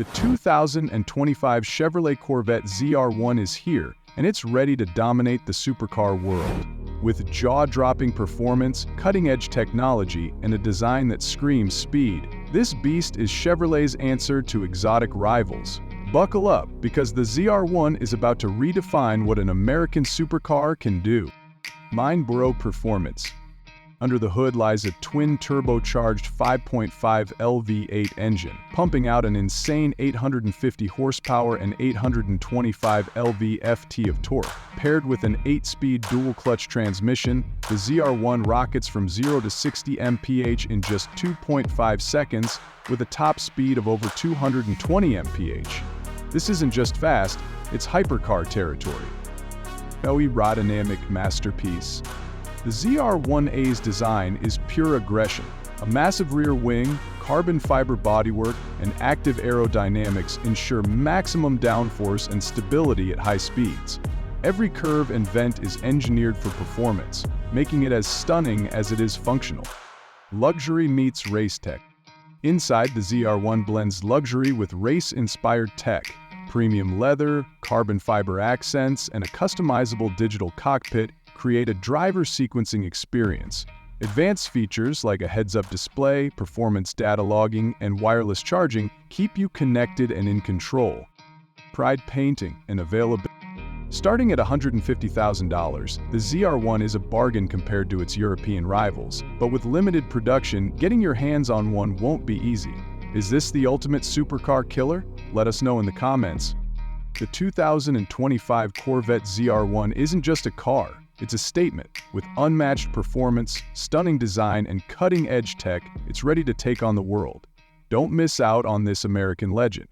The 2025 Chevrolet Corvette ZR1 is here, and it's ready to dominate the supercar world. With jaw-dropping performance, cutting-edge technology, and a design that screams speed, this beast is Chevrolet's answer to exotic rivals. Buckle up, because the ZR1 is about to redefine what an American supercar can do. Mind-blow performance. Under the hood lies a twin-turbocharged 5.5 LV8 engine, pumping out an insane 850 horsepower and 825 lb-ft of torque. Paired with an 8-speed dual-clutch transmission, the ZR1 rockets from 0 to 60 mph in just 2.5 seconds, with a top speed of over 220 mph. This isn't just fast, it's hypercar territory. Aerodynamic masterpiece. The ZR1A's design is pure aggression. A massive rear wing, carbon fiber bodywork, and active aerodynamics ensure maximum downforce and stability at high speeds. Every curve and vent is engineered for performance, making it as stunning as it is functional. Luxury meets race tech. Inside, the ZR1 blends luxury with race-inspired tech. Premium leather, carbon fiber accents, and a customizable digital cockpit create a driver sequencing experience. Advanced features like a heads-up display, performance data logging, and wireless charging keep you connected and in control. Pride painting and availability. Starting at $150,000, the ZR1 is a bargain compared to its European rivals, but with limited production, getting your hands on one won't be easy. Is this the ultimate supercar killer? Let us know in the comments. The 2025 Corvette ZR1 isn't just a car. It's a statement. With unmatched performance, stunning design, and cutting-edge tech, it's ready to take on the world. Don't miss out on this American legend.